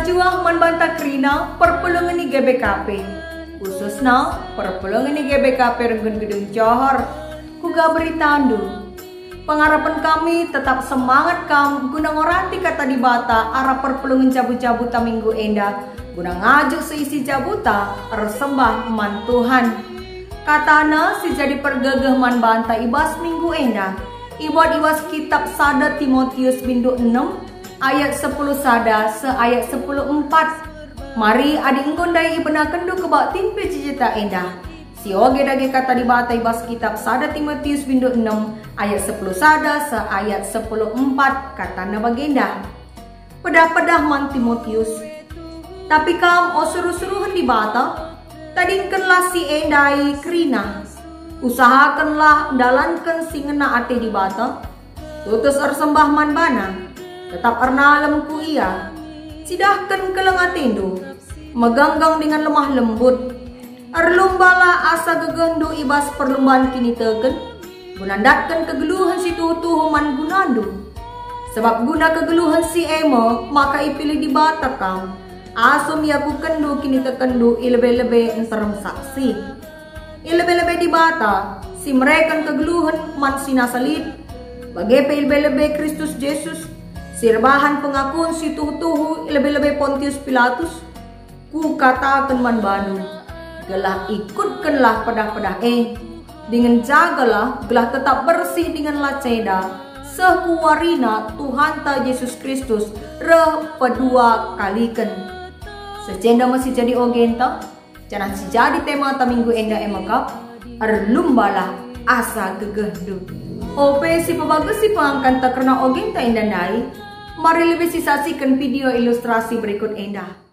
cuah man banta krina perpulungan ni GBKP. Khususnya perpulungan ni GBKP Renggun Gedung Johor. Kuga beritandu. Pengharapan kami tetap semangat kam guna ngorati kata di bata arah perpulungan jabu-jabuta minggu endah. Guna ngajuk seisi jabuta resembah man Tuhan. Katana si jadi pergegeh man banta ibas minggu endah. Ibas kitab Sada Timotius bindu 6 ayat 10 sada se ayat 10:4. Mari adi ngondai ibena kendu kebak timpe cicita endah. Si oge dage kata di bata ibas kitab Sada Timotius bindu 6 ayat 10 sada se ayat 10:4 katana bagenda. Pedah-pedah man Timotius. Tapi kam o suruh-suruhan di bata tadingkenlah si endai krina. Usahakanlah dalankan si ngena ate di bata. Tutus ersembah man bana. Tetap ernalem ku ia. Sidahkan kelengatendo. Meganggang dengan lemah lembut. Erlumbalah asa gegendu ibas perlumbaan kini tegen. Gunandatkan kegeluhan si tuhu man gunandu. Sebab guna kegeluhan si emo maka ipilih di bata kam. Asum ya ku kendu kini kekendu ilebe-lebe enterem saksi. Ilebe-lebe di bata si mereka kegeluhan man sinasalit. Bagepe ilebe-lebe Kristus Yesus. Sirbahan pengakuan si tuhu-tuhu lebih-lebih Pontius Pilatus. Ku katakan man banu. Gelah ikutkanlah pedah-pedah dengan jagalah gelah tetap bersih dengan laceda. Sekuarina Tuhan ta Yesus Kristus pedua kalikan. Secenda masih jadi ogenta. Jangan si jadi tema ta minggu enda emakap. Erlumbalah asa gegehdu. Ope si pebagus si pengangkan tak kena ogenta enda nai. Mari lebih saksikan video ilustrasi berikut endah.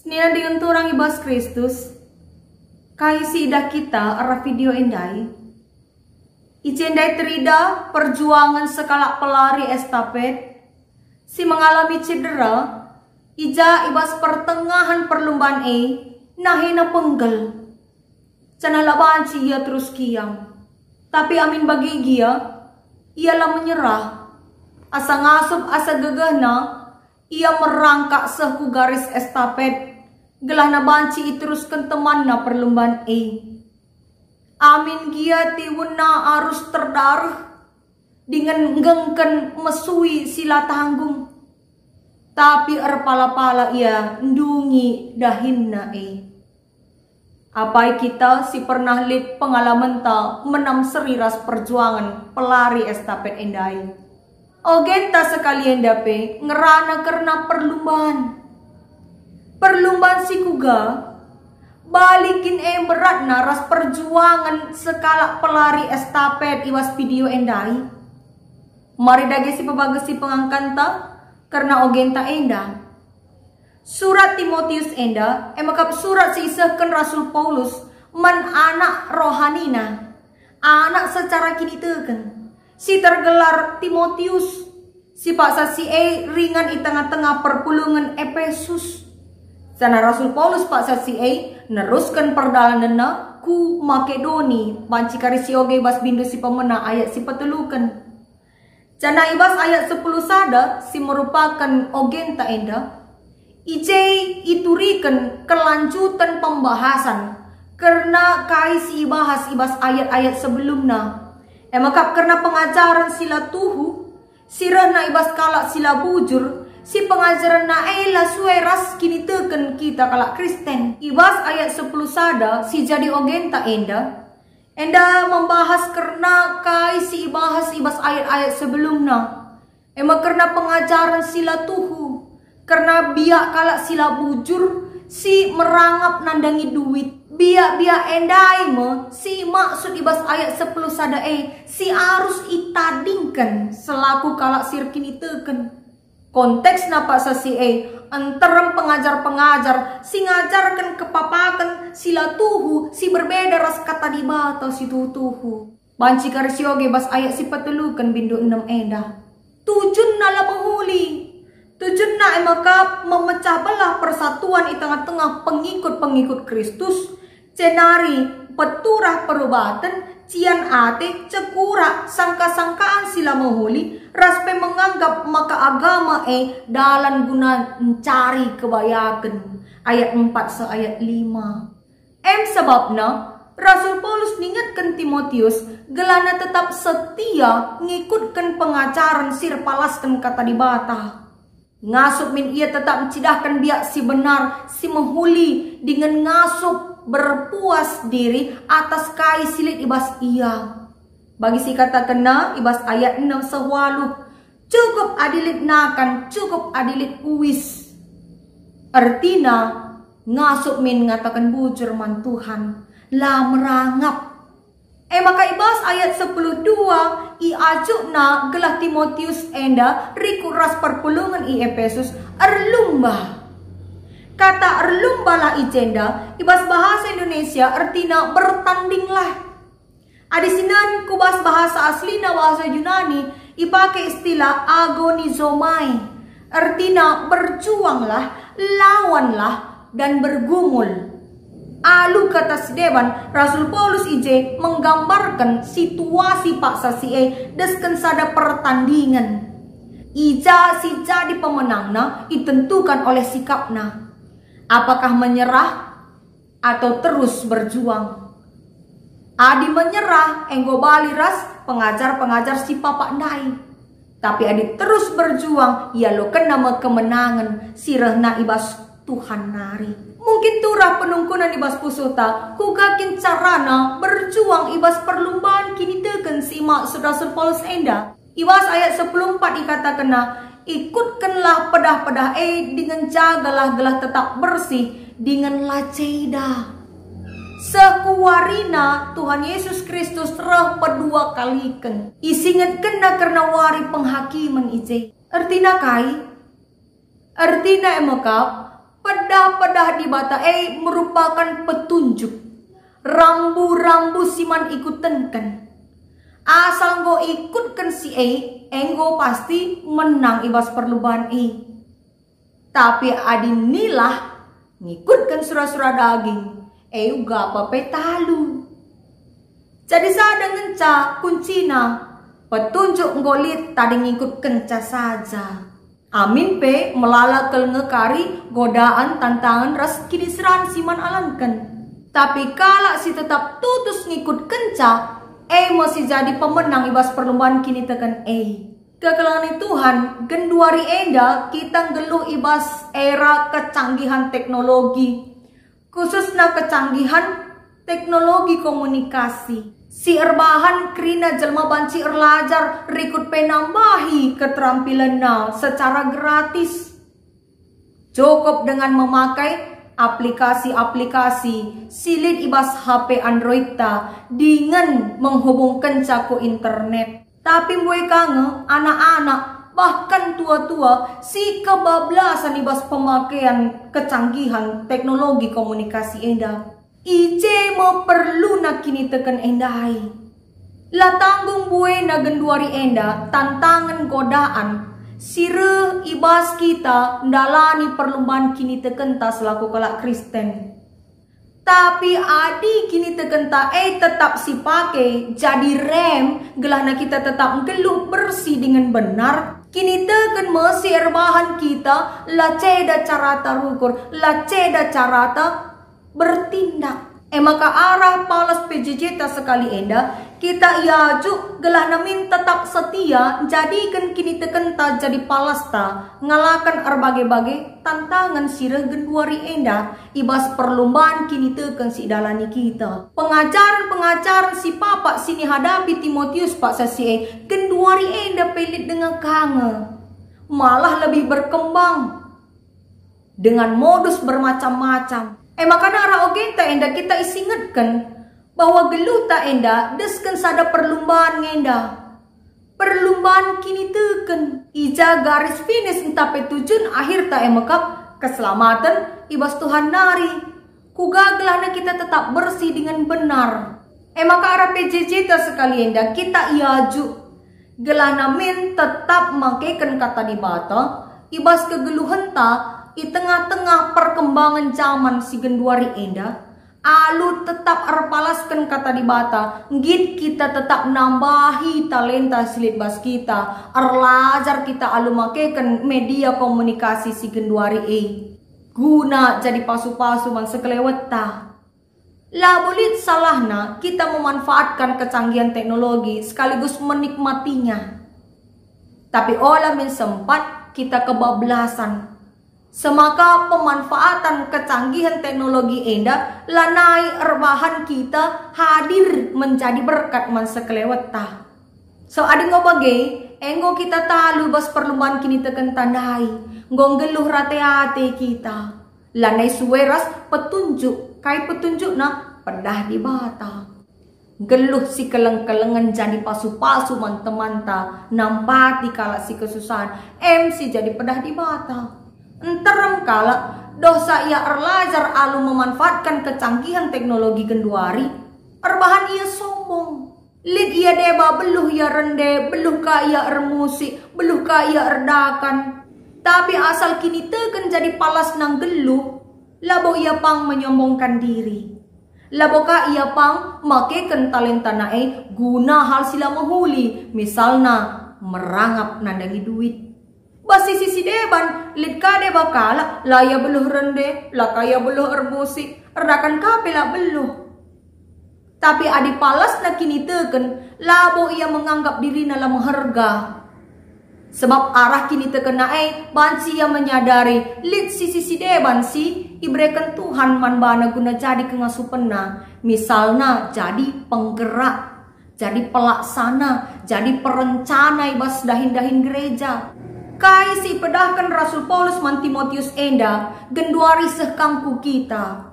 Nina diunturang ibas Kristus. Kai si ida kita arah video endai. Icendai terida perjuangan sekala pelari estafet. Si mengalami cedera. Ija ibas pertengahan perlombaan nahina penggel. Cana laban si ia terus kiam. Tapi amin bagi ialah menyerah. Asa ngasup asa gegahna. Ia merangkak sehu garis estafet. Gelah na banci iteruskan teman na perlombaan Amin gia tiwuna arus terdarah. Dengan ngengken mesui sila tanggung. Tapi erpala-pala ia ndungi dahinna Apai kita si pernah lip pengalaman ta menam seriras perjuangan pelari estafet endai. Ogenta sekalian dape ngerana karena perlombaan. Perlumbaan si kuga balikin berat naras perjuangan sekala pelari estafet iwas video endai. Mari dage si pabagasi pengangkanta karena ogenta enda. Surat Timotius enda emakap surat si isahkan Rasul Paulus man anak rohanina, anak secara kini teken. Si tergelar Timotius, si paksa si ringan di tengah-tengah perpulungan Efesus. Sana Rasul Paulus paksa si neruskan perdalananna ku Makedoni, banci kari si oge bas bindu si pemena ayat si petelukan. Cana ibas ayat 10 sada si merupakan ogenta enda. Ije iturikan kelanjutan pembahasan karena kai si ibahas ibas ayat-ayat sebelumnya. Emakap karena pengajaran sila tuhu, sirana ibas kalak sila bujur, si pengajaran na sueras kini teken kita kalak Kristen. Ibas ayat 10 sada si jadi ogenta enda membahas karena kai si ibahas ibas ayat-ayat sebelumnya. Emak karena pengajaran sila tuhu, karena biak kalak sila bujur, si merangap nandangi duit. Biak endai si maksud ibas ayat 10 sada si harus itadingkan selaku kalak sirkin iteken. Konteks napa sa si antarem pengajar-pengajar si ngajarkan kepapakan sila tuhu si berbeda ras kata diba atau si tuhu. Banci karsioge bas ayat si petelukan bindu 6 enda. Tujun nala menghuli. Tujun na emakap memecah belah persatuan di tengah-tengah pengikut-pengikut Kristus. Cenari peturah perubatan cian ate cekura sangka-sangkaan sila menghuli raspe menganggap maka agama dalan guna mencari kebayakan. Ayat 4 se ayat 5. Sebabna Rasul Paulus ningatkan Timotius gelana tetap setia ngikutkan pengajaran sir palaskan kata dibata. Ngasup min ia tetap mencidahkan biak si benar si menghuli dengan ngasup berpuas diri atas kai silit ibas ia. Bagi si kata kena ibas ayat 6 sewaluh cukup adilit nakan cukup adilit uwis. Artina ngasup min ngatakan bujur man Tuhan lah merangap. Maka ibas ayat 10.2 iajukna gelah Timotius enda rikuras perpulungan i Efesus erlumba. Kata erlumba lah ijenda ibas bahasa Indonesia artina bertandinglah. Adisinan kubas bahasa aslina bahasa Yunani ipakai istilah agonizomai. Artina berjuanglah, lawanlah dan bergumul. Alu kata sedeban Rasul Paulus ije menggambarkan situasi paksa si desken sada pertandingan. Ija si jadi pemenangna ditentukan oleh sikapna. Apakah menyerah atau terus berjuang? Adi menyerah enggo bali ras pengajar-pengajar si papak ndai. Tapi adi terus berjuang ia lo kena kemenangan sirehna ibas Tuhan nari. Mungkin turah penungkunan ibas pusuta kugakin carana berjuang ibas perlumbaan kini teken si maksud Rasul Paulus enda. Ibas ayat 14 dikatakan ikutkanlah pedah-pedah dengan jagalah gelah tetap bersih dengan laceda. Sekuarina Tuhan Yesus Kristus rah pedua kalikan. Isingat kena karena wari penghakiman ije. Artina kai? Artina emakap pedah-pedah di bata merupakan petunjuk. Rambu-rambu siman ikutenkan. Asal go ikutkan si enggo pasti menang ibas perlumbaan Tapi adinilah ngikutkan surah-surah daging uga apa petalu. Jadi sada ngenca kuncina petunjuk ngolit tadi ngikutkan ca saja. Amin pe melalakal ngekari godaan tantangan ras kini seran siman alankan. Tapi kala si tetap tutus ngikut kenca masih jadi pemenang ibas perlombaan kini tekan Kekelangan Tuhan genduari enda kita geluh ibas era kecanggihan teknologi. Khususnya kecanggihan teknologi komunikasi. Si erbahan krina jelma banci erlajar rikut penambahi keterampilan secara gratis. Cukup dengan memakai aplikasi-aplikasi silit ibas HP Android ta dengan menghubungkan caku internet. Tapi mulai kange anak-anak bahkan tua-tua si kebablasan ibas pemakaian kecanggihan teknologi komunikasi enda. Ije mau perlu nak kini tekan endai. La tanggung bue na genduari enda tantangan godaan. Sire ibas kita ndalani perlombaan kini tekenta selaku kelak Kristen. Tapi adi kini tekenta tetap si pakai jadi rem gelahna kita tetap geluh bersih dengan benar. Kini teken masih erbahan kita laceda carata rukur, laceda carata bertindak. Maka arah palas PJJ ta sekali enda kita yaju gelahna min tetap setia jadikan kini tekenta jadi palasta ngalakan berbagai-bagai tantangan sirah genduari enda ibas perlombaan kini teken si dalani kita. Pengajaran si papa sini hadapi Timotius pak sasi genduari enda pelit dengan kange malah lebih berkembang dengan modus bermacam-macam. Maka nara oke ta enda kita isingetkan bahwa geluta enda desken sada perlombaan ngenda. Perlombaan kini teken ija garis finish entah petujun akhir ta emakap keselamatan ibas Tuhan nari. Kugagelahna kita tetap bersih dengan benar. Maka arah PJJ ta sekali enda kita iaju gelahna min tetap makaikan kata di bata ibas kegeluhan ta di tengah-tengah perkembangan zaman si genduari enda, alu tetap erpalaskan kata di bata, git kita tetap nambahi talenta silit bas kita, erlajar kita alu makaikan media komunikasi si genduari guna jadi pasu-pasu man sekelewet ta. Labulit salahna kita memanfaatkan kecanggihan teknologi sekaligus menikmatinya. Tapi olah min sempat kita kebablasan. Semaka pemanfaatan kecanggihan teknologi enda lanai erbahan kita hadir menjadi berkat man sekelewet ta. So adi ngobage enggo kita talu bas perlombaan kini teken tandai nggeluh rate-ate kita. Lanai suweras petunjuk kai petunjuk na pedah di bata. Geluh si keleng-kelengan jadi pasu-pasu man teman ta nampati kala si kesusahan MC jadi pedah di bata. Enterem kala dosa ia erlajar alu memanfaatkan kecanggihan teknologi genduari erbahan ia sombong lid ia deba beluh ia rende beluh ka ia ermusik beluh ka ia erdakan tapi asal kini teken jadi palas nang geluh labo ia pang menyombongkan diri labo ka ia pang makaikan talenta nae guna hal sila menghuli misalna merangap nandangi duit. Basi sisi deban, lid ka deba kala, laya beluh rende, lakaya beluh ermusik, erdakan kapela beluh. Tapi adi palas na kini teken, labo ia menganggap diri nala mengharga. Sebab arah kini teken nae, bansi ia menyadari, lid sisi deban si, ibrekan Tuhan man bana guna jadi kengasupena. Misalna jadi penggerak, jadi pelaksana, jadi perencana ibas dahin-dahin gereja. Kai si pedahkan Rasul Paulus man Timotius enda genduari sehkangku kita.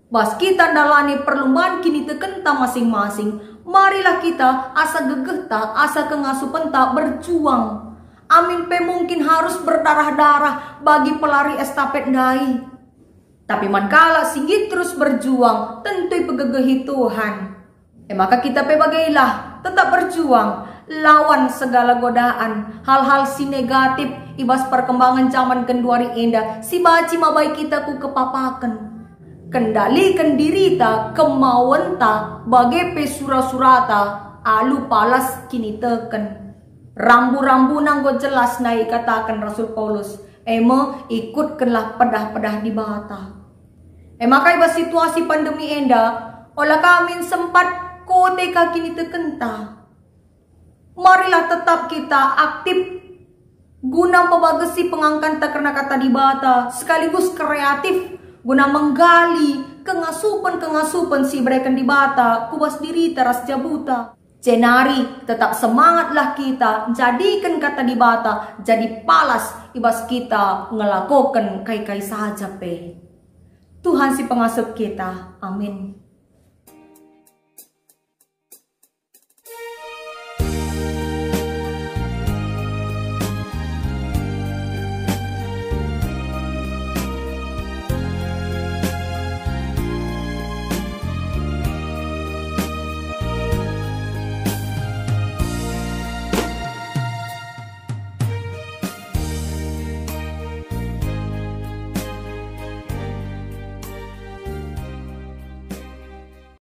Bas kita dalani perlombaan kini tekenta masing-masing. Marilah kita asa gegehta, asa kengasupenta berjuang. Amin pe mungkin harus berdarah-darah bagi pelari estafet dai. Tapi mankala singgit terus berjuang, tentu pegegehi Tuhan. Maka kita pe bagailah tetap berjuang. Lawan segala godaan, hal-hal si negatif, ibas perkembangan zaman genduari enda, si baci mabai kita ku kepapakan. Kendalikan diri ta, kemauan ta, bagai pesura-surata, alu palas kini teken. Rambu-rambu nanggo jelas naik katakan Rasul Paulus, ikutkanlah pedah-pedah di bata. Maka ibas situasi pandemi enda, olah kami sempat kote kini tekenta. Marilah tetap kita aktif guna pembagasi pengangkat karena kata di bata sekaligus kreatif guna menggali kengasupan si berikan di bata kubas diri teras jabuta. Cenari tetap semangatlah kita, jadikan kata di bata jadi palas ibas kita ngelakukan kai-kai saja pe. Tuhan si pengasuh kita, amin.